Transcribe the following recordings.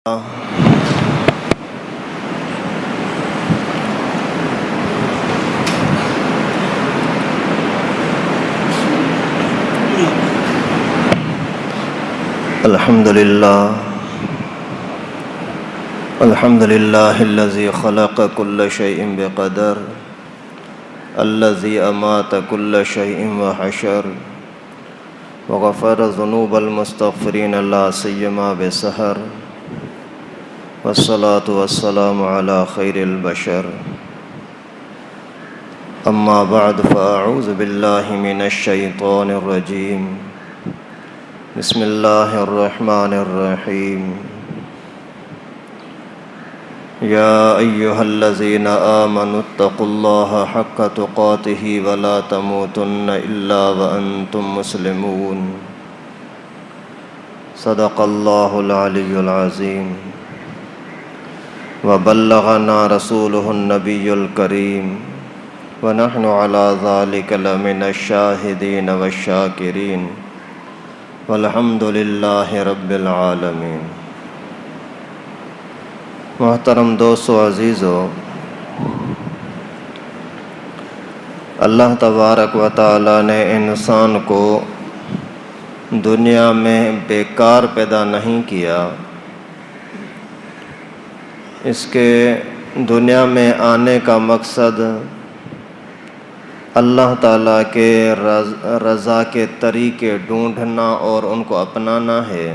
الحمد لله الذي خلق كل شيء بقدر الذي أمات كل شيء وحشر وغفر ذنوب المستغفرين لا سيما بسحر والصلاة والسلام على خير البشر أما بعد فأعوذ بالله من الشيطان الرجيم بسم الله الرحمن الرحيم يا أيها الذين آمنوا اتقوا الله حق تقاته ولا تموتن إلا وأنتم مسلمون صدق الله العلي العظيم وبلغنا رسوله النبي الكريم ونحن على ذلك لمن الشاهدين والشاكرين والحمد للہ رب العالمین۔ محترم دوستو عزیزو، اللہ تبارک و تعالی نے انسان کو دنیا میں بیکار پیدا نہیں کیا، اس کے دنیا میں آنے کا مقصد اللہ تعالیٰ کے رضا کے طریقے ڈھونڈنا اور ان کو اپنانا ہے۔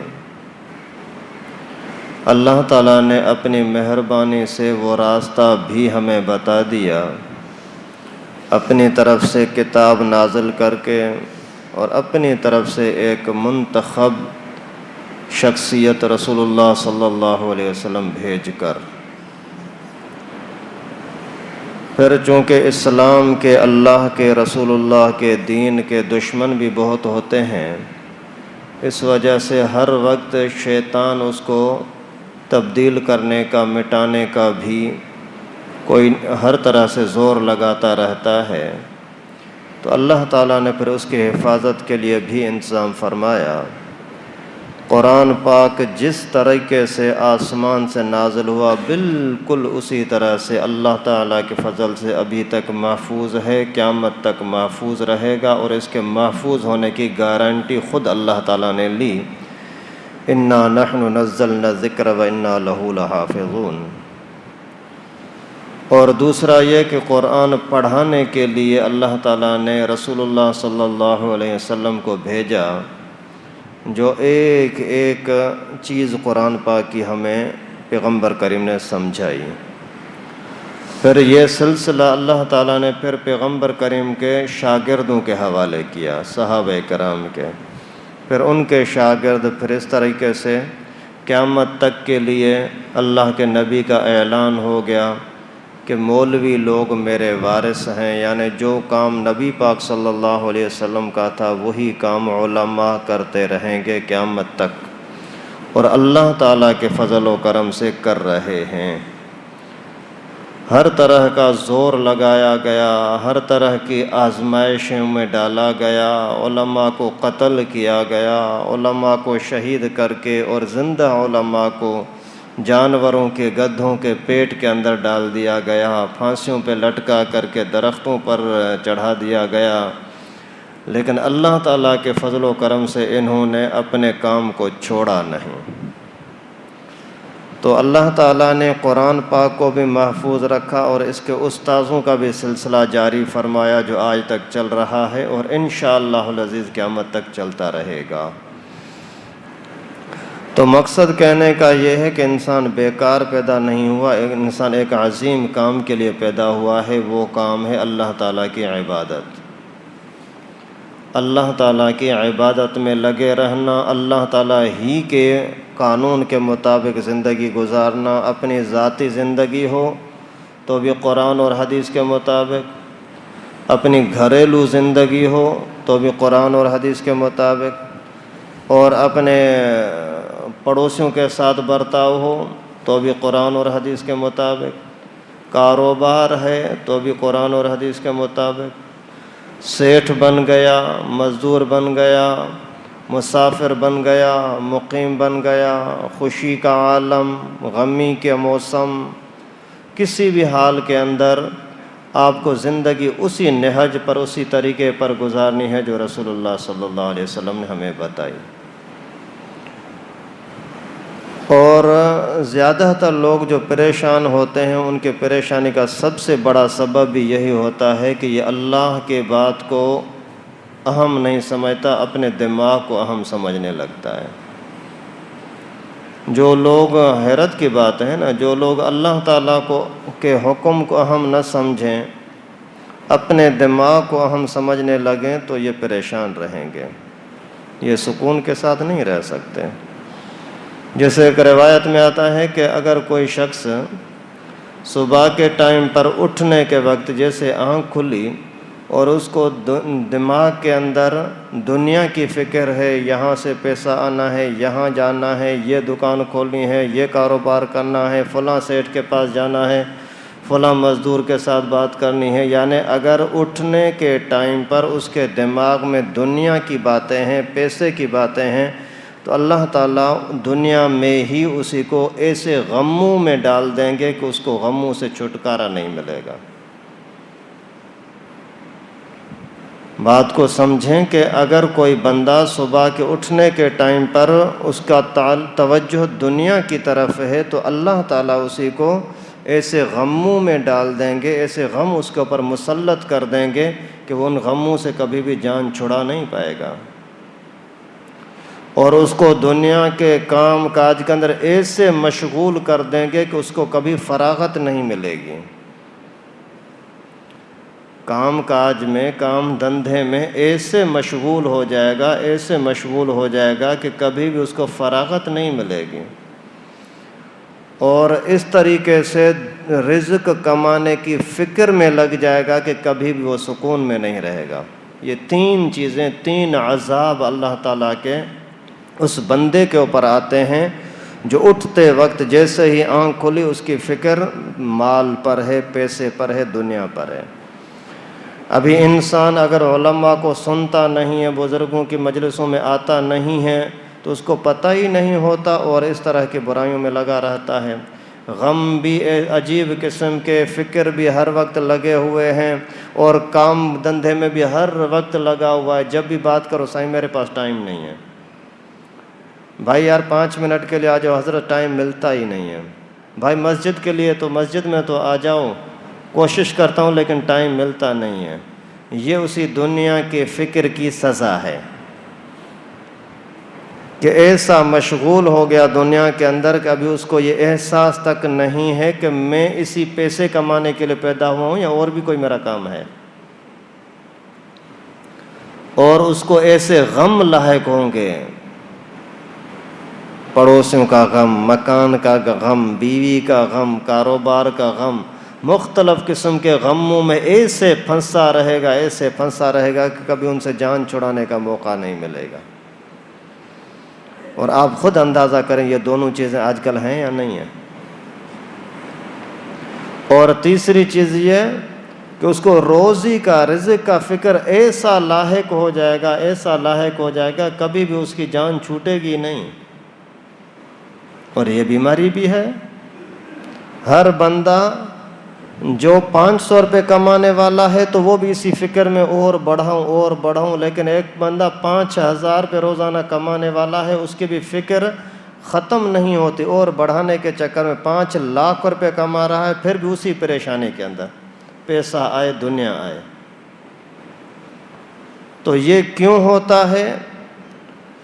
اللہ تعالیٰ نے اپنی مہربانی سے وہ راستہ بھی ہمیں بتا دیا، اپنی طرف سے کتاب نازل کر کے اور اپنی طرف سے ایک منتخب شخصیت رسول اللہ صلی اللہ علیہ وسلم بھیج کر۔ پھر چونکہ اسلام کے، اللہ کے، رسول اللہ کے دین کے دشمن بھی بہت ہوتے ہیں، اس وجہ سے ہر وقت شیطان اس کو تبدیل کرنے کا، مٹانے کا بھی کوئی ہر طرح سے زور لگاتا رہتا ہے۔ تو اللہ تعالیٰ نے پھر اس کی حفاظت کے لیے بھی انتظام فرمایا۔ قرآن پاک جس طریقے سے آسمان سے نازل ہوا، بالکل اسی طرح سے اللہ تعالیٰ کے فضل سے ابھی تک محفوظ ہے، قیامت تک محفوظ رہے گا، اور اس کے محفوظ ہونے کی گارنٹی خود اللہ تعالیٰ نے لی۔ انا نحن نزلنا الذکر وانا لہ لحافظون۔ اور دوسرا یہ کہ قرآن پڑھانے کے لیے اللہ تعالیٰ نے رسول اللہ صلی اللہ علیہ وسلم کو بھیجا، جو ایک ایک چیز قرآن پاک کی ہمیں پیغمبر کریم نے سمجھائی۔ پھر یہ سلسلہ اللہ تعالیٰ نے پھر پیغمبر کریم کے شاگردوں کے حوالے کیا، صحابہ کرام کے، پھر ان کے شاگرد، پھر اس طریقے سے قیامت تک کے لیے اللہ کے نبی کا اعلان ہو گیا کہ مولوی لوگ میرے وارث ہیں، یعنی جو کام نبی پاک صلی اللہ علیہ وسلم کا تھا وہی کام علماء کرتے رہیں گے قیامت تک، اور اللہ تعالیٰ کے فضل و کرم سے کر رہے ہیں۔ ہر طرح کا زور لگایا گیا، ہر طرح کی آزمائشوں میں ڈالا گیا، علماء کو قتل کیا گیا، علماء کو شہید کر کے، اور زندہ علماء کو جانوروں کے، گدھوں کے پیٹ کے اندر ڈال دیا گیا، پھانسیوں پہ لٹکا کر کے درختوں پر چڑھا دیا گیا، لیکن اللہ تعالیٰ کے فضل و کرم سے انہوں نے اپنے کام کو چھوڑا نہیں۔ تو اللہ تعالیٰ نے قرآن پاک کو بھی محفوظ رکھا، اور اس کے استاذوں کا بھی سلسلہ جاری فرمایا، جو آج تک چل رہا ہے اور انشاءاللہ العزیز قیامت تک چلتا رہے گا۔ تو مقصد کہنے کا یہ ہے کہ انسان بیکار پیدا نہیں ہوا، انسان ایک عظیم کام کے لیے پیدا ہوا ہے، وہ کام ہے اللہ تعالیٰ کی عبادت۔ اللہ تعالیٰ کی عبادت میں لگے رہنا، اللہ تعالیٰ ہی کے قانون کے مطابق زندگی گزارنا، اپنی ذاتی زندگی ہو تو بھی قرآن اور حدیث کے مطابق، اپنی گھریلو زندگی ہو تو بھی قرآن اور حدیث کے مطابق، اور اپنے پڑوسیوں کے ساتھ برتاؤ ہو تو بھی قرآن اور حدیث کے مطابق، کاروبار ہے تو بھی قرآن اور حدیث کے مطابق، سیٹھ بن گیا، مزدور بن گیا، مسافر بن گیا، مقیم بن گیا، خوشی کا عالم، غمی کے موسم، کسی بھی حال کے اندر آپ کو زندگی اسی نہج پر، اسی طریقے پر گزارنی ہے جو رسول اللہ صلی اللہ علیہ وسلم نے ہمیں بتائی۔ اور زیادہ تر لوگ جو پریشان ہوتے ہیں ان کے پریشانی کا سب سے بڑا سبب بھی یہی ہوتا ہے کہ یہ اللہ کے بات کو اہم نہیں سمجھتا، اپنے دماغ کو اہم سمجھنے لگتا ہے۔ جو لوگ، حیرت کی بات ہے نا، جو لوگ اللہ تعالیٰ کے حکم کو اہم نہ سمجھیں، اپنے دماغ کو اہم سمجھنے لگیں تو یہ پریشان رہیں گے، یہ سکون کے ساتھ نہیں رہ سکتے۔ جیسے ایک روایت میں آتا ہے کہ اگر کوئی شخص صبح کے ٹائم پر اٹھنے کے وقت جیسے آنکھ کھلی اور اس کو دماغ کے اندر دنیا کی فکر ہے، یہاں سے پیسہ آنا ہے، یہاں جانا ہے، یہ دکان کھولنی ہے، یہ کاروبار کرنا ہے، فلاں سیٹ کے پاس جانا ہے، فلاں مزدور کے ساتھ بات کرنی ہے، یعنی اگر اٹھنے کے ٹائم پر اس کے دماغ میں دنیا کی باتیں ہیں، پیسے کی باتیں ہیں، تو اللہ تعالیٰ دنیا میں ہی اسی کو ایسے غموں میں ڈال دیں گے کہ اس کو غموں سے چھٹکارا نہیں ملے گا۔ بات کو سمجھیں کہ اگر کوئی بندہ صبح کے اٹھنے کے ٹائم پر اس کا توجہ دنیا کی طرف ہے تو اللہ تعالیٰ اسی کو ایسے غموں میں ڈال دیں گے، ایسے غم اس کے اوپر مسلط کر دیں گے کہ وہ ان غموں سے کبھی بھی جان چھڑا نہیں پائے گا، اور اس کو دنیا کے کام کاج کے اندر ایسے مشغول کر دیں گے کہ اس کو کبھی فراغت نہیں ملے گی۔ کام کاج میں، کام دھندے میں ایسے مشغول ہو جائے گا، ایسے مشغول ہو جائے گا کہ کبھی بھی اس کو فراغت نہیں ملے گی، اور اس طریقے سے رزق کمانے کی فکر میں لگ جائے گا کہ کبھی بھی وہ سکون میں نہیں رہے گا۔ یہ تین چیزیں، تین عذاب اللہ تعالیٰ کے اس بندے کے اوپر آتے ہیں جو اٹھتے وقت جیسے ہی آنکھ کھلی اس کی فکر مال پر ہے، پیسے پر ہے، دنیا پر ہے۔ ابھی انسان اگر علماء کو سنتا نہیں ہے، بزرگوں کی مجلسوں میں آتا نہیں ہے تو اس کو پتہ ہی نہیں ہوتا اور اس طرح کی برائیوں میں لگا رہتا ہے۔ غم بھی عجیب قسم کے، فکر بھی ہر وقت لگے ہوئے ہیں، اور کام دھندے میں بھی ہر وقت لگا ہوا ہے۔ جب بھی بات کرو، سائیں میرے پاس ٹائم نہیں ہے، بھائی یار 5 منٹ کے لیے آ جاؤ، حضرت ٹائم ملتا ہی نہیں ہے، بھائی مسجد کے لیے تو مسجد میں تو آ جاؤ، کوشش کرتا ہوں لیکن ٹائم ملتا نہیں ہے۔ یہ اسی دنیا کے فکر کی سزا ہے کہ ایسا مشغول ہو گیا دنیا کے اندر کہ ابھی اس کو یہ احساس تک نہیں ہے کہ میں اسی پیسے کمانے کے لیے پیدا ہوا ہوں یا اور بھی کوئی میرا کام ہے، اور اس کو ایسے غم لاحق ہوں گے، پڑوسیوں کا غم، مکان کا غم، بیوی کا غم، کاروبار کا غم، مختلف قسم کے غموں میں ایسے پھنسا رہے گا، ایسے پھنسا رہے گا کہ کبھی ان سے جان چھڑانے کا موقع نہیں ملے گا۔ اور آپ خود اندازہ کریں یہ دونوں چیزیں آج کل ہیں یا نہیں ہیں۔ اور تیسری چیز یہ کہ اس کو روزی کا، رزق کا فکر ایسا لاحق ہو جائے گا، ایسا لاحق ہو جائے گا، کبھی بھی اس کی جان چھوٹے گی نہیں۔ اور یہ بیماری بھی ہے، ہر بندہ جو 500 روپے کمانے والا ہے تو وہ بھی اسی فکر میں اور بڑھاؤں، لیکن ایک بندہ 5000 روپے روزانہ کمانے والا ہے، اس کی بھی فکر ختم نہیں ہوتی، اور بڑھانے کے چکر میں 5 لاکھ روپے کما رہا ہے، پھر بھی اسی پریشانی کے اندر، پیسہ آئے دنیا آئے۔ تو یہ کیوں ہوتا ہے؟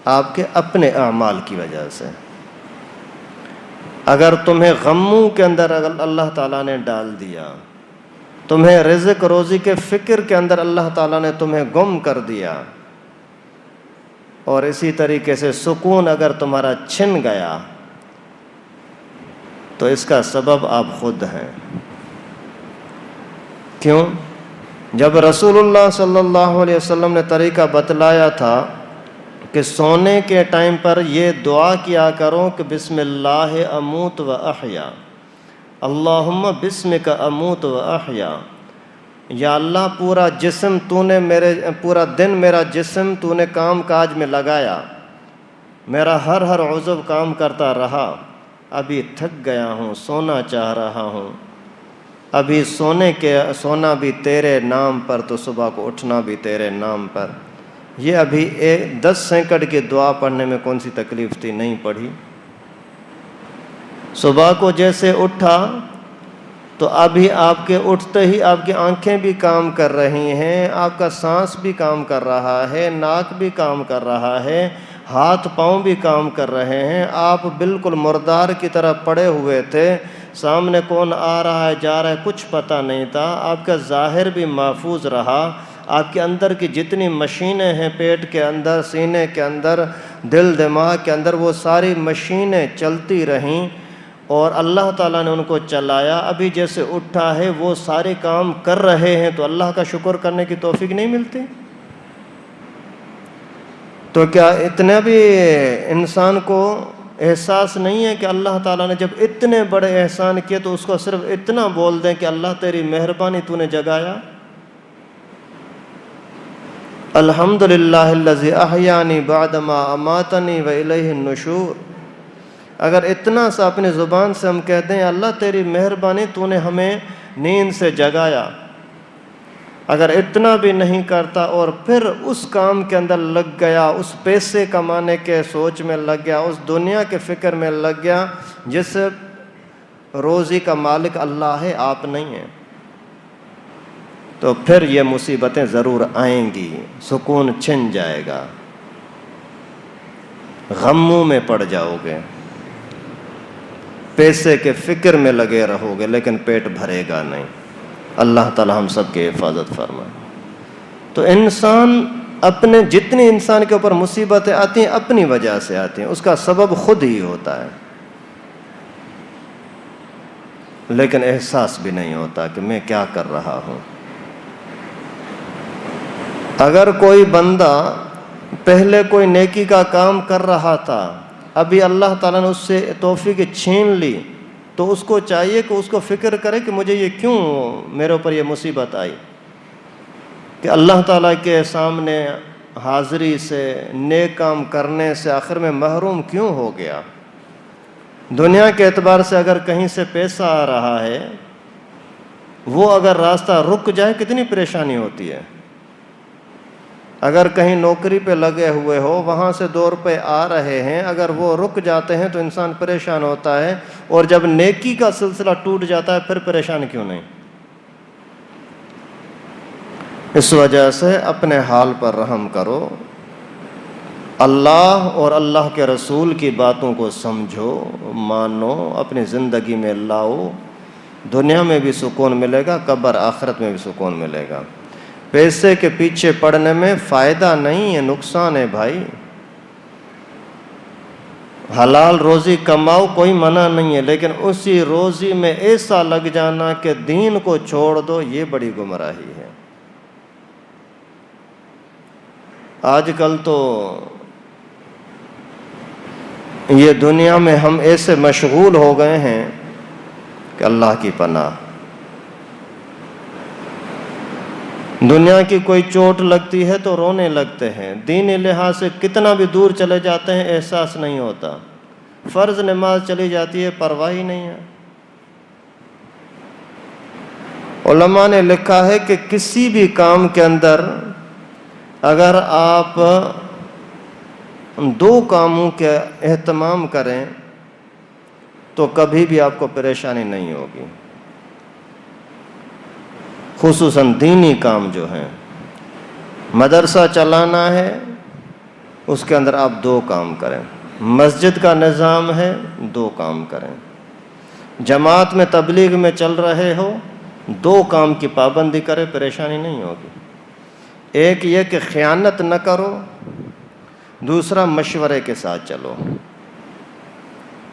آپ کے اپنے اعمال کی وجہ سے۔ اگر تمہیں غموں کے اندر اللہ تعالیٰ نے ڈال دیا، تمہیں رزق روزی کے فکر کے اندر اللہ تعالیٰ نے تمہیں گم کر دیا، اور اسی طریقے سے سکون اگر تمہارا چھن گیا تو اس کا سبب آپ خود ہیں۔ کیوں؟ جب رسول اللہ صلی اللہ علیہ وسلم نے طریقہ بتلایا تھا کہ سونے کے ٹائم پر یہ دعا کیا کرو کہ بسم اللہ اموت و احیا، اللہم بسمک اموت و احیا، یا اللہ پورا دن میرا جسم تو نے کام کاج میں لگایا، میرا ہر عضو کام کرتا رہا، ابھی تھک گیا ہوں، سونا چاہ رہا ہوں، ابھی سونا بھی تیرے نام پر، تو صبح کو اٹھنا بھی تیرے نام پر۔ یہ ابھی 10 سیکنڈ کی دعا پڑھنے میں کون سی تکلیف تھی؟ نہیں پڑھی۔ صبح کو جیسے اٹھا تو ابھی آپ کے اٹھتے ہی آپ کی آنکھیں بھی کام کر رہی ہیں، آپ کا سانس بھی کام کر رہا ہے، ناک بھی کام کر رہا ہے، ہاتھ پاؤں بھی کام کر رہے ہیں۔ آپ بالکل مردار کی طرح پڑے ہوئے تھے، سامنے کون آ رہا ہے جا رہا ہے کچھ پتہ نہیں تھا، آپ کا ظاہر بھی محفوظ رہا، آپ کے اندر کی جتنی مشینیں ہیں پیٹ کے اندر، سینے کے اندر، دل دماغ کے اندر، وہ ساری مشینیں چلتی رہیں اور اللہ تعالیٰ نے ان کو چلایا۔ ابھی جیسے اٹھا ہے وہ سارے کام کر رہے ہیں، تو اللہ کا شکر کرنے کی توفیق نہیں ملتی؟ تو کیا اتنا بھی انسان کو احساس نہیں ہے کہ اللہ تعالیٰ نے جب اتنے بڑے احسان کیے تو اس کو صرف اتنا بول دیں کہ اللہ تیری مہربانی، تو نے جگایا۔ الحمدللہ الذی احیانی بعد ما اماتنی والیہ النشور۔ اگر اتنا سا اپنی زبان سے ہم کہتے ہیں اللہ تیری مہربانی، تو نے ہمیں نیند سے جگایا، اگر اتنا بھی نہیں کرتا اور پھر اس کام کے اندر لگ گیا، اس پیسے کمانے کے سوچ میں لگ گیا، اس دنیا کے فکر میں لگ گیا جس روزی کا مالک اللہ ہے، آپ نہیں ہیں، تو پھر یہ مصیبتیں ضرور آئیں گی، سکون چھن جائے گا، غموں میں پڑ جاؤ گے، پیسے کے فکر میں لگے رہو گے، لیکن پیٹ بھرے گا نہیں۔ اللہ تعالی ہم سب کی حفاظت فرمائے۔ تو انسان اپنے جتنی انسان کے اوپر مصیبتیں آتی ہیں اپنی وجہ سے آتی ہیں، اس کا سبب خود ہی ہوتا ہے، لیکن احساس بھی نہیں ہوتا کہ میں کیا کر رہا ہوں۔ اگر کوئی بندہ پہلے کوئی نیکی کا کام کر رہا تھا، ابھی اللہ تعالیٰ نے اس سے توفیق چھین لی، تو اس کو چاہیے کہ اس کو فکر کرے کہ مجھے یہ کیوں میرے اوپر یہ مصیبت آئی، کہ اللہ تعالیٰ کے سامنے حاضری سے، نیک کام کرنے سے آخر میں محروم کیوں ہو گیا۔ دنیا کے اعتبار سے اگر کہیں سے پیسہ آ رہا ہے، وہ اگر راستہ رک جائے کتنی پریشانی ہوتی ہے۔ اگر کہیں نوکری پہ لگے ہوئے ہو، وہاں سے 2 روپے آ رہے ہیں، اگر وہ رک جاتے ہیں تو انسان پریشان ہوتا ہے، اور جب نیکی کا سلسلہ ٹوٹ جاتا ہے پھر پریشان کیوں نہیں۔ اس وجہ سے اپنے حال پر رحم کرو، اللہ اور اللہ کے رسول کی باتوں کو سمجھو، مانو، اپنی زندگی میں لاؤ، دنیا میں بھی سکون ملے گا، قبر آخرت میں بھی سکون ملے گا۔ پیسے کے پیچھے پڑنے میں فائدہ نہیں ہے، نقصان ہے بھائی۔ حلال روزی کماؤ، کوئی منع نہیں ہے، لیکن اسی روزی میں ایسا لگ جانا کہ دین کو چھوڑ دو، یہ بڑی گمراہی ہے۔ آج کل تو یہ دنیا میں ہم ایسے مشغول ہو گئے ہیں کہ اللہ کی پناہ۔ دنیا کی کوئی چوٹ لگتی ہے تو رونے لگتے ہیں، دینی لحاظ سے کتنا بھی دور چلے جاتے ہیں احساس نہیں ہوتا، فرض نماز چلی جاتی ہے پرواہ ہی نہیں ہے۔ علماء نے لکھا ہے کہ کسی بھی کام کے اندر اگر آپ 2 کاموں کے اہتمام کریں تو کبھی بھی آپ کو پریشانی نہیں ہوگی، خصوصاً دینی کام جو ہیں۔ مدرسہ چلانا ہے، اس کے اندر آپ 2 کام کریں، مسجد کا نظام ہے 2 کام کریں، جماعت میں تبلیغ میں چل رہے ہو 2 کام کی پابندی کرے، پریشانی نہیں ہوگی۔ ایک یہ کہ خیانت نہ کرو، دوسرا مشورے کے ساتھ چلو۔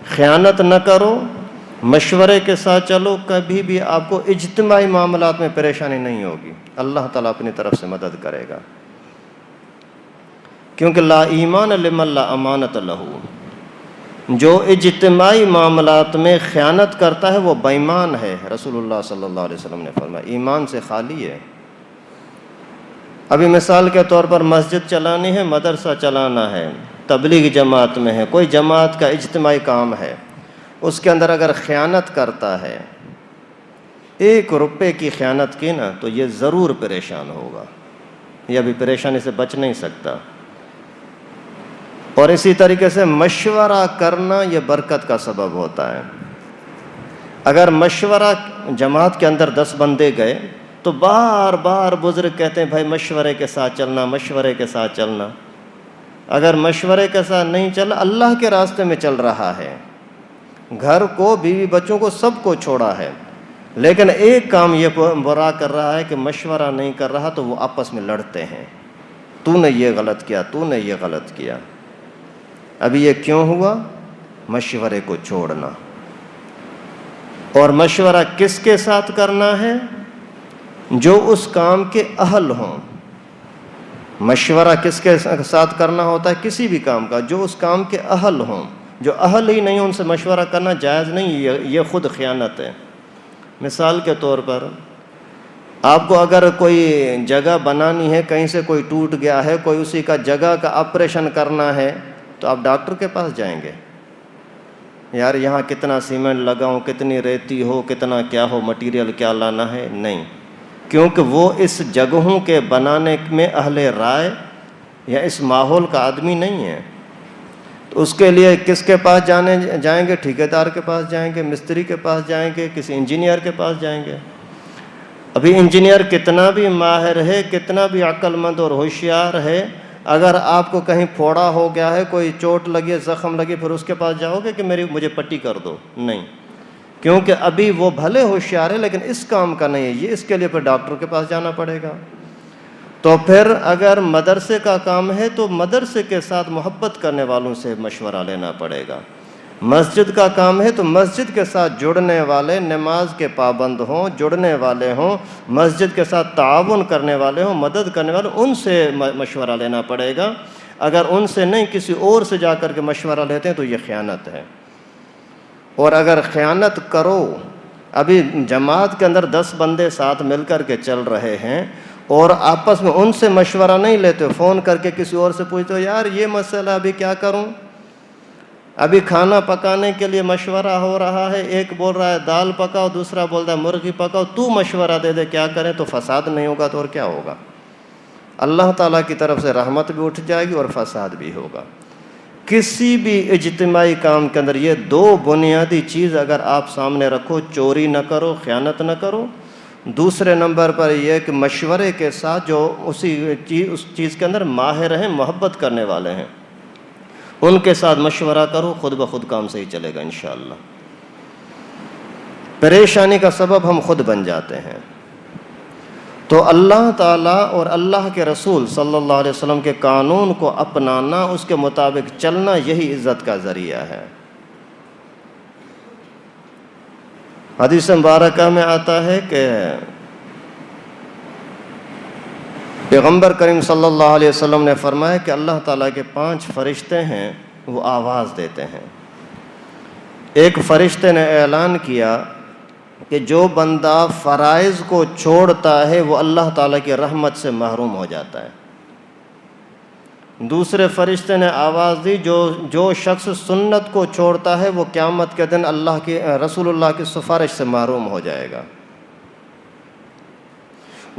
خیانت نہ کرو، مشورے کے ساتھ چلو، کبھی بھی آپ کو اجتماعی معاملات میں پریشانی نہیں ہوگی، اللہ تعالیٰ اپنی طرف سے مدد کرے گا، کیونکہ لا ایمان لمن لا امانت لہ، جو اجتماعی معاملات میں خیانت کرتا ہے وہ بے ایمان ہے، رسول اللہ صلی اللہ علیہ وسلم نے فرمایا ایمان سے خالی ہے۔ ابھی مثال کے طور پر مسجد چلانی ہے، مدرسہ چلانا ہے، تبلیغ جماعت میں ہے، کوئی جماعت کا اجتماعی کام ہے، اس کے اندر اگر خیانت کرتا ہے، 1 روپے کی خیانت کی نا، تو یہ ضرور پریشان ہوگا، یہ ابھی پریشانی سے بچ نہیں سکتا۔ اور اسی طریقے سے مشورہ کرنا یہ برکت کا سبب ہوتا ہے۔ اگر مشورہ جماعت کے اندر 10 بندے گئے تو بار بار بزرگ کہتے ہیں بھائی مشورے کے ساتھ چلنا، مشورے کے ساتھ چلنا۔ اگر مشورے کے ساتھ نہیں چل، اللہ کے راستے میں چل رہا ہے، گھر کو، بیوی بچوں کو، سب کو چھوڑا ہے، لیکن ایک کام یہ برا کر رہا ہے کہ مشورہ نہیں کر رہا، تو وہ آپس میں لڑتے ہیں، تو نے یہ غلط کیا، تو نے یہ غلط کیا۔ ابھی یہ کیوں ہوا؟ مشورے کو چھوڑنا۔ اور مشورہ کس کے ساتھ کرنا ہے؟ جو اس کام کے اہل ہوں۔ مشورہ کس کے ساتھ کرنا ہوتا ہے؟ کسی بھی کام کا، جو اس کام کے اہل ہوں۔ جو اہل ہی نہیں ان سے مشورہ کرنا جائز نہیں، یہ خود خیانت ہے۔ مثال کے طور پر آپ کو اگر کوئی جگہ بنانی ہے، کہیں سے کوئی ٹوٹ گیا ہے، کوئی اسی کا جگہ کا آپریشن کرنا ہے، تو آپ ڈاکٹر کے پاس جائیں گے، یار یہاں کتنا سیمنٹ لگاؤں، کتنی ریتی ہو، کتنا کیا ہو، مٹیریل کیا لانا ہے؟ نہیں، کیونکہ وہ اس جگہوں کے بنانے میں اہل رائے یا اس ماحول کا آدمی نہیں ہے۔ تو اس کے لیے کس کے پاس جائیں گے؟ ٹھیکیدار کے پاس جائیں گے، مستری کے پاس جائیں گے، کسی انجینئر کے پاس جائیں گے۔ ابھی انجینئر کتنا بھی ماہر ہے، کتنا بھی عقل مند اور ہوشیار ہے، اگر آپ کو کہیں پھوڑا ہو گیا ہے، کوئی چوٹ لگی، زخم لگی، پھر اس کے پاس جاؤ گے کہ مجھے پٹی کر دو؟ نہیں، کیونکہ ابھی وہ بھلے ہوشیار ہے لیکن اس کام کا نہیں ہے، یہ اس کے لیے پھر ڈاکٹر کے پاس جانا پڑے گا۔ تو پھر اگر مدرسے کا کام ہے تو مدرسے کے ساتھ محبت کرنے والوں سے مشورہ لینا پڑے گا۔ مسجد کا کام ہے تو مسجد کے ساتھ جڑنے والے، نماز کے پابند ہوں، جڑنے والے ہوں، مسجد کے ساتھ تعاون کرنے والے ہوں، مدد کرنے والے، ان سے مشورہ لینا پڑے گا۔ اگر ان سے نہیں، کسی اور سے جا کر کے مشورہ لیتے ہیں تو یہ خیانت ہے۔ اور اگر خیانت کرو، ابھی جماعت کے اندر 10 بندے ساتھ مل کر کے چل رہے ہیں اور آپس میں ان سے مشورہ نہیں لیتے، فون کر کے کسی اور سے پوچھتے ہو یار یہ مسئلہ ابھی کیا کروں، ابھی کھانا پکانے کے لیے مشورہ ہو رہا ہے، ایک بول رہا ہے دال پکاؤ، دوسرا بول رہا ہے مرغی پکاؤ، تو مشورہ دے دے کیا کریں، تو فساد نہیں ہوگا تو اور کیا ہوگا؟ اللہ تعالیٰ کی طرف سے رحمت بھی اٹھ جائے گی اور فساد بھی ہوگا۔ کسی بھی اجتماعی کام کے اندر یہ 2 بنیادی چیز اگر آپ سامنے رکھو، چوری نہ کرو، خیانت نہ کرو، دوسرے نمبر پر یہ کہ مشورے کے ساتھ جو اس چیز کے اندر ماہر ہیں، محبت کرنے والے ہیں، ان کے ساتھ مشورہ کرو، خود بخود کام صحیح چلے گا انشاءاللہ۔ پریشانی کا سبب ہم خود بن جاتے ہیں۔ تو اللہ تعالیٰ اور اللہ کے رسول صلی اللہ علیہ وسلم کے قانون کو اپنانا، اس کے مطابق چلنا، یہی عزت کا ذریعہ ہے۔ حدیث مبارکہ میں آتا ہے کہ پیغمبر کریم صلی اللہ علیہ وسلم نے فرمایا کہ اللہ تعالیٰ کے 5 فرشتے ہیں، وہ آواز دیتے ہیں۔ ایک فرشتے نے اعلان کیا کہ جو بندہ فرائض کو چھوڑتا ہے وہ اللہ تعالیٰ کی رحمت سے محروم ہو جاتا ہے۔ دوسرے فرشتے نے آواز دی جو شخص سنت کو چھوڑتا ہے وہ قیامت کے دن رسول اللہ کی سفارش سے محروم ہو جائے گا۔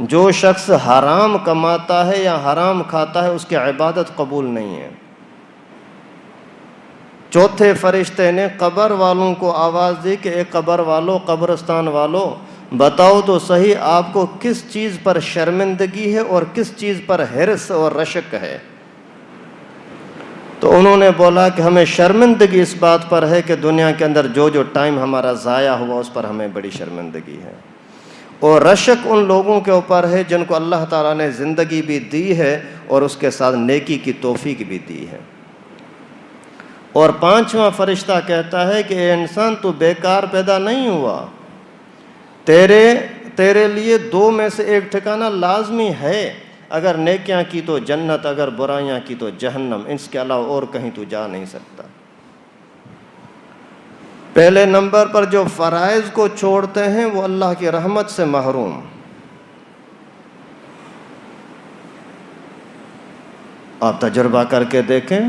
جو شخص حرام کماتا ہے یا حرام کھاتا ہے اس کی عبادت قبول نہیں ہے۔ چوتھے فرشتے نے قبر والوں کو آواز دی کہ اے قبر والو، قبرستان والو، بتاؤ تو صحیح آپ کو کس چیز پر شرمندگی ہے اور کس چیز پر حرص اور رشک ہے؟ تو انہوں نے بولا کہ ہمیں شرمندگی اس بات پر ہے کہ دنیا کے اندر جو ٹائم ہمارا ضائع ہوا اس پر ہمیں بڑی شرمندگی ہے، اور رشک ان لوگوں کے اوپر ہے جن کو اللہ تعالیٰ نے زندگی بھی دی ہے اور اس کے ساتھ نیکی کی توفیق بھی دی ہے۔ اور 5واں فرشتہ کہتا ہے کہ اے انسان، تو بیکار پیدا نہیں ہوا، تیرے لیے 2 میں سے ایک ٹھکانہ لازمی ہے، اگر نیکیاں کی تو جنت، اگر برائیاں کی تو جہنم، اس کے علاوہ اور کہیں تو جا نہیں سکتا۔ پہلے نمبر پر جو فرائض کو چھوڑتے ہیں وہ اللہ کی رحمت سے محروم۔ آپ تجربہ کر کے دیکھیں،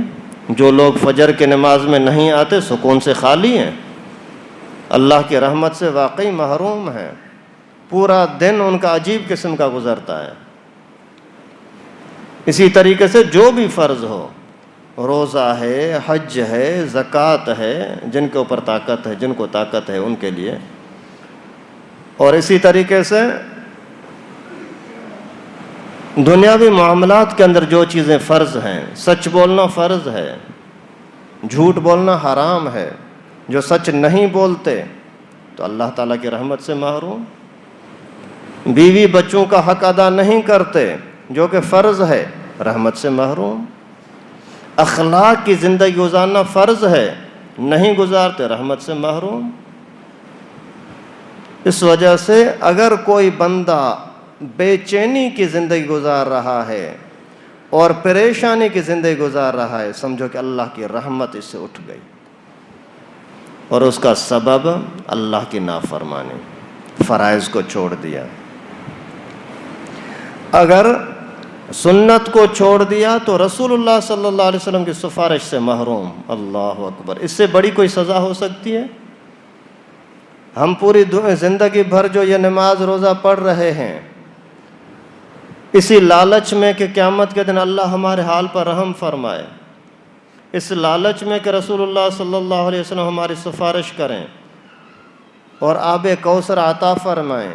جو لوگ فجر کی نماز میں نہیں آتے سکون سے خالی ہیں، اللہ کی رحمت سے واقعی محروم ہیں، پورا دن ان کا عجیب قسم کا گزرتا ہے۔ اسی طریقے سے جو بھی فرض ہو، روزہ ہے، حج ہے، زکوٰۃ ہے، جن کے اوپر طاقت ہے، جن کو طاقت ہے ان کے لیے، اور اسی طریقے سے دنیاوی معاملات کے اندر جو چیزیں فرض ہیں، سچ بولنا فرض ہے، جھوٹ بولنا حرام ہے، جو سچ نہیں بولتے تو اللہ تعالیٰ کی رحمت سے محروم، بیوی بچوں کا حق ادا نہیں کرتے جو کہ فرض ہے، رحمت سے محروم، اخلاق کی زندگی گزارنا فرض ہے، نہیں گزارتے، رحمت سے محروم۔ اس وجہ سے اگر کوئی بندہ بے چینی کی زندگی گزار رہا ہے اور پریشانی کی زندگی گزار رہا ہے، سمجھو کہ اللہ کی رحمت اس سے اٹھ گئی، اور اس کا سبب اللہ کی نافرمانی، فرائض کو چھوڑ دیا۔ اگر سنت کو چھوڑ دیا تو رسول اللہ صلی اللہ علیہ وسلم کی سفارش سے محروم۔ اللہ اکبر، اس سے بڑی کوئی سزا ہو سکتی ہے؟ ہم پوری زندگی بھر جو یہ نماز روزہ پڑھ رہے ہیں، اسی لالچ میں کہ قیامت کے دن اللہ ہمارے حال پر رحم فرمائے، اس لالچ میں کہ رسول اللہ صلی اللہ علیہ وسلم ہماری سفارش کریں اور آب کوثر عطا فرمائیں،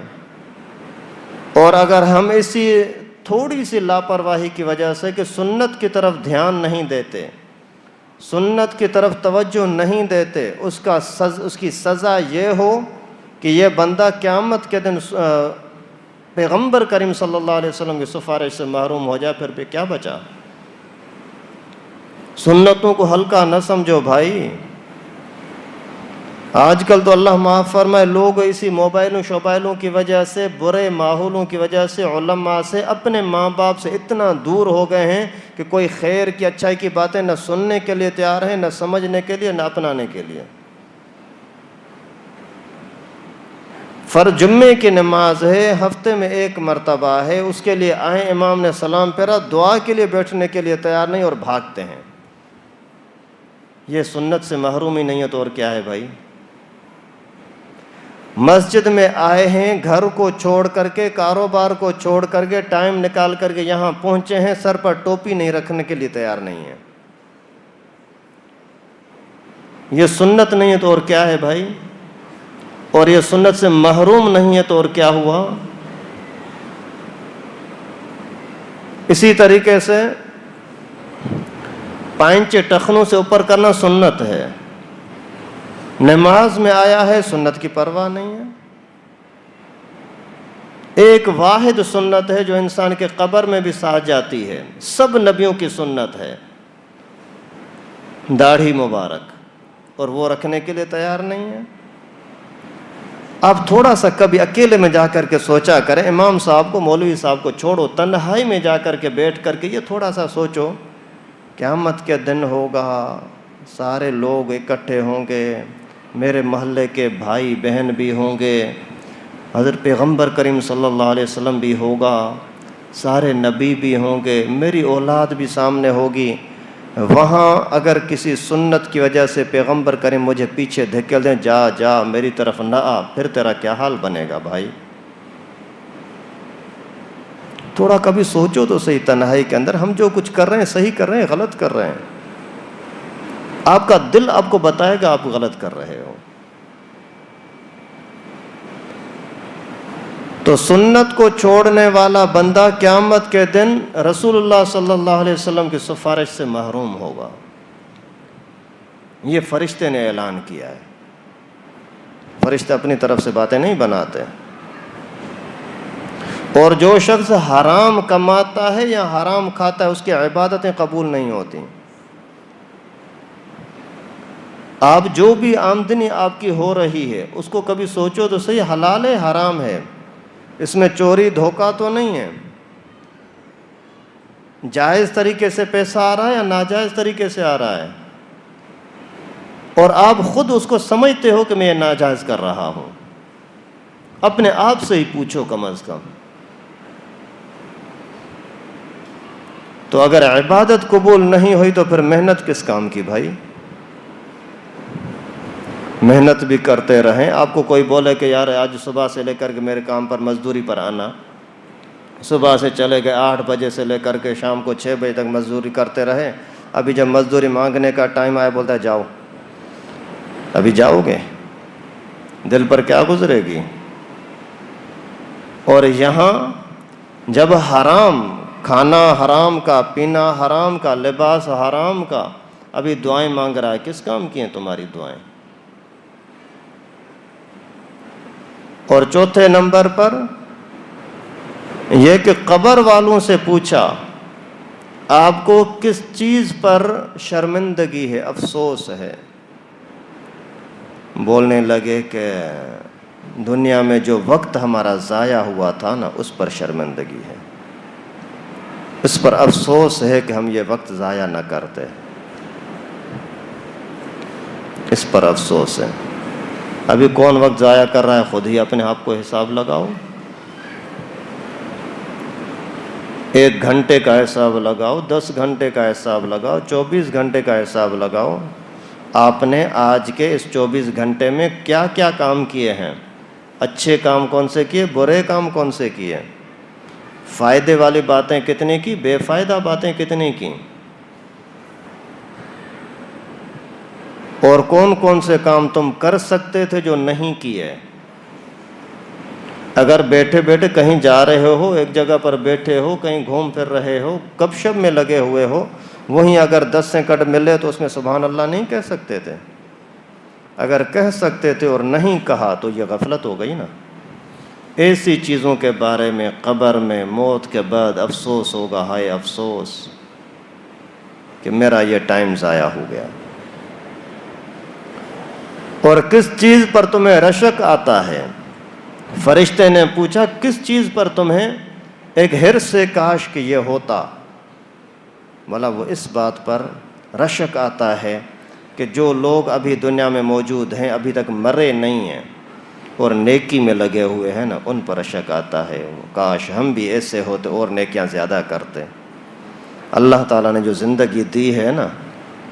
اور اگر ہم اسی تھوڑی سی لاپرواہی کی وجہ سے کہ سنت کی طرف دھیان نہیں دیتے، سنت کی طرف توجہ نہیں دیتے، اس کی سزا یہ ہو کہ یہ بندہ قیامت کے دن پیغمبر کریم صلی اللہ علیہ وسلم کی سفارش سے محروم ہو جائے، پھر بھی کیا بچا؟ سنتوں کو ہلکا نہ سمجھو بھائی۔ آج کل تو اللہ معاف فرمائے، لوگ اسی موبائلوں شوبائلوں کی وجہ سے، برے ماحولوں کی وجہ سے، علماء سے، اپنے ماں باپ سے اتنا دور ہو گئے ہیں کہ کوئی خیر کی اچھائی کی باتیں نہ سننے کے لیے تیار ہیں، نہ سمجھنے کے لیے، نہ اپنانے کے لیے۔ فرض جمعے کی نماز ہے، ہفتے میں 1 مرتبہ ہے، اس کے لیے آئیں، امام نے سلام پھیرا، دعا کے لیے بیٹھنے کے لیے تیار نہیں اور بھاگتے ہیں۔ یہ سنت سے محرومی نہیں ہے تو اور کیا ہے بھائی؟ مسجد میں آئے ہیں، گھر کو چھوڑ کر کے، کاروبار کو چھوڑ کر کے، ٹائم نکال کر کے یہاں پہنچے ہیں، سر پر ٹوپی نہیں رکھنے کے لیے تیار نہیں ہے۔ یہ سنت نہیں ہے تو اور کیا ہے بھائی؟ اور یہ سنت سے محروم نہیں ہے تو اور کیا ہوا؟ اسی طریقے سے پائنچے ٹخنوں سے اوپر کرنا سنت ہے، نماز میں آیا ہے، سنت کی پرواہ نہیں ہے۔ ایک واحد سنت ہے جو انسان کے قبر میں بھی ساتھ جاتی ہے، سب نبیوں کی سنت ہے، داڑھی مبارک، اور وہ رکھنے کے لیے تیار نہیں ہے۔ آپ تھوڑا سا کبھی اکیلے میں جا کر کے سوچا کریں، امام صاحب کو، مولوی صاحب کو چھوڑو، تنہائی میں جا کر کے بیٹھ کر کے یہ تھوڑا سا سوچو، قیامت کے دن ہوگا، سارے لوگ اکٹھے ہوں گے، میرے محلے کے بھائی بہن بھی ہوں گے، حضرت پیغمبر کریم صلی اللہ علیہ وسلم بھی ہوگا، سارے نبی بھی ہوں گے، میری اولاد بھی سامنے ہوگی، وہاں اگر کسی سنت کی وجہ سے پیغمبر کریم مجھے پیچھے دھکیل دیں، جا جا میری طرف نہ آ، پھر تیرا کیا حال بنے گا بھائی؟ تھوڑا کبھی سوچو تو صحیح، تنہائی کے اندر ہم جو کچھ کر رہے ہیں صحیح کر رہے ہیں، غلط کر رہے ہیں؟ آپ کا دل آپ کو بتائے گا آپ غلط کر رہے ہو۔ تو سنت کو چھوڑنے والا بندہ قیامت کے دن رسول اللہ صلی اللہ علیہ وسلم کی سفارش سے محروم ہوگا، یہ فرشتے نے اعلان کیا ہے۔ فرشتے اپنی طرف سے باتیں نہیں بناتے۔ اور جو شخص حرام کماتا ہے یا حرام کھاتا ہے، اس کی عبادتیں قبول نہیں ہوتی۔ آپ جو بھی آمدنی آپ کی ہو رہی ہے اس کو کبھی سوچو تو صحیح، حلال ہے حرام ہے، اس میں چوری دھوکہ تو نہیں ہے، جائز طریقے سے پیسہ آ رہا ہے یا ناجائز طریقے سے آ رہا ہے، اور آپ خود اس کو سمجھتے ہو کہ میں یہ ناجائز کر رہا ہوں۔ اپنے آپ سے ہی پوچھو کم از کم۔ تو تو اگر عبادت قبول نہیں ہوئی تو پھر محنت کس کام کی بھائی؟ محنت بھی کرتے رہیں. آپ کو کوئی بولے کہ یار آج صبح سے لے کر کے میرے کام پر مزدوری پر آنا، صبح سے چلے گئے 8 بجے سے لے کر کے شام کو 6 بجے تک مزدوری کرتے رہے، ابھی جب مزدوری مانگنے کا ٹائم آیا بولتا ہے جاؤ. ابھی جاؤ گے؟ دل پر کیا گزرے گی؟ اور یہاں جب حرام کھانا حرام کا، پینا حرام کا، لباس حرام کا، ابھی دعائیں مانگ رہا ہے. کس کام کی ہیں تمہاری دعائیں؟ اور چوتھے نمبر پر یہ کہ قبر والوں سے پوچھا آپ کو کس چیز پر شرمندگی ہے، افسوس ہے؟ بولنے لگے کہ دنیا میں جو وقت ہمارا ضائع ہوا تھا نا، اس پر شرمندگی ہے، اس پر افسوس ہے کہ ہم یہ وقت ضائع نہ کرتے، اس پر افسوس ہے. ابھی کون وقت ضائع کر رہا ہے؟ خود ہی اپنے آپ کو حساب لگاؤ. 1 گھنٹے کا حساب لگاؤ، 10 گھنٹے کا حساب لگاؤ، 24 گھنٹے کا حساب لگاؤ. آپ نے آج کے اس 24 گھنٹے میں کیا کیا کام کیے ہیں؟ اچھے کام کون سے کیے، برے کام کون سے کیے؟ فائدے والی باتیں کتنی کی، بے فائدہ باتیں کتنی کی؟ اور کون کون سے کام تم کر سکتے تھے جو نہیں کیے؟ اگر بیٹھے بیٹھے کہیں جا رہے ہو، ایک جگہ پر بیٹھے ہو، کہیں گھوم پھر رہے ہو، گپ شپ میں لگے ہوئے ہو، وہیں اگر 10 سیکنڈ ملے تو اس میں سبحان اللہ نہیں کہہ سکتے تھے؟ اگر کہہ سکتے تھے اور نہیں کہا تو یہ غفلت ہو گئی نا. ایسی چیزوں کے بارے میں قبر میں موت کے بعد افسوس ہوگا، ہائے افسوس کہ میرا یہ ٹائم ضائع ہو گیا. اور کس چیز پر تمہیں رشک آتا ہے؟ فرشتے نے پوچھا کس چیز پر تمہیں ایک حرص سے کاش کہ یہ ہوتا؟ بولا وہ اس بات پر رشک آتا ہے کہ جو لوگ ابھی دنیا میں موجود ہیں، ابھی تک مرے نہیں ہیں اور نیکی میں لگے ہوئے ہیں نا، ان پر رشک آتا ہے. کاش ہم بھی ایسے ہوتے اور نیکیاں زیادہ کرتے. اللہ تعالیٰ نے جو زندگی دی ہے نا،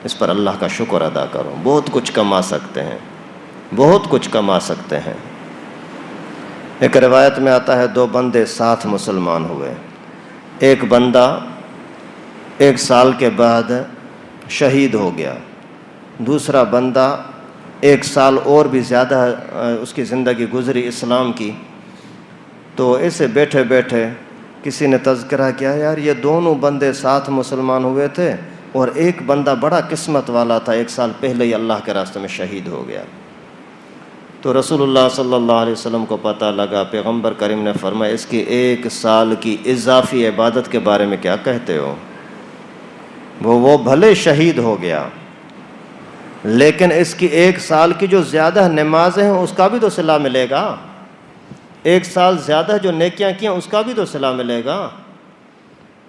اس پر اللہ کا شکر ادا کرو. بہت کچھ کما سکتے ہیں، بہت کچھ کما سکتے ہیں. ایک روایت میں آتا ہے 2 بندے ساتھ مسلمان ہوئے. ایک بندہ 1 سال کے بعد شہید ہو گیا، دوسرا بندہ 1 سال اور بھی زیادہ اس کی زندگی گزری اسلام کی. تو ایسے بیٹھے بیٹھے کسی نے تذکرہ کیا یار یہ دونوں بندے ساتھ مسلمان ہوئے تھے اور ایک بندہ بڑا قسمت والا تھا، 1 سال پہلے ہی اللہ کے راستے میں شہید ہو گیا. تو رسول اللہ صلی اللہ علیہ وسلم کو پتہ لگا. پیغمبر کریم نے فرمایا اس کی 1 سال کی اضافی عبادت کے بارے میں کیا کہتے ہو؟ وہ بھلے شہید ہو گیا لیکن اس کی 1 سال کی جو زیادہ نمازیں ہیں اس کا بھی تو صلہ ملے گا. 1 سال زیادہ جو نیکیاں کی ہیں اس کا بھی تو صلہ ملے گا.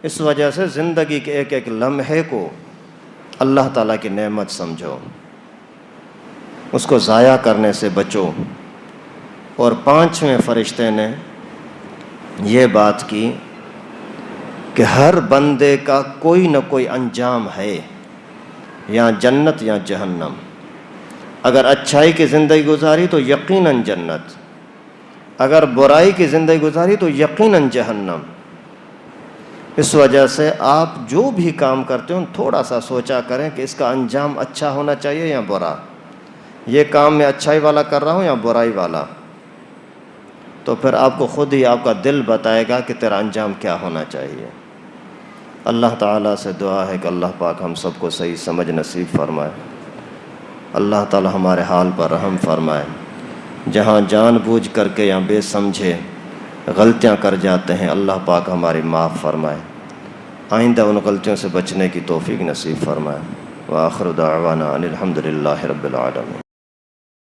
اس وجہ سے زندگی کے ایک ایک لمحے کو اللہ تعالیٰ کی نعمت سمجھو، اس کو ضائع کرنے سے بچو. اور 5ویں فرشتے نے یہ بات کی کہ ہر بندے کا کوئی نہ کوئی انجام ہے، یا جنت یا جہنم. اگر اچھائی کی زندگی گزاری تو یقیناً جنت، اگر برائی کی زندگی گزاری تو یقیناً جہنم. اس وجہ سے آپ جو بھی کام کرتے ہو تھوڑا سا سوچا کریں کہ اس کا انجام اچھا ہونا چاہیے یا برا. یہ کام میں اچھائی والا کر رہا ہوں یا برائی والا؟ تو پھر آپ کو خود ہی آپ کا دل بتائے گا کہ تیرا انجام کیا ہونا چاہیے. اللہ تعالیٰ سے دعا ہے کہ اللہ پاک ہم سب کو صحیح سمجھ نصیب فرمائے. اللہ تعالیٰ ہمارے حال پر رحم فرمائے. جہاں جان بوجھ کر کے یا بے سمجھے غلطیاں کر جاتے ہیں اللہ پاک ہماری معاف فرمائے. آئندہ ان غلطیوں سے بچنے کی توفیق نصیب فرمائے. وآخر دعوانا ان الحمد للہ رب العالمین.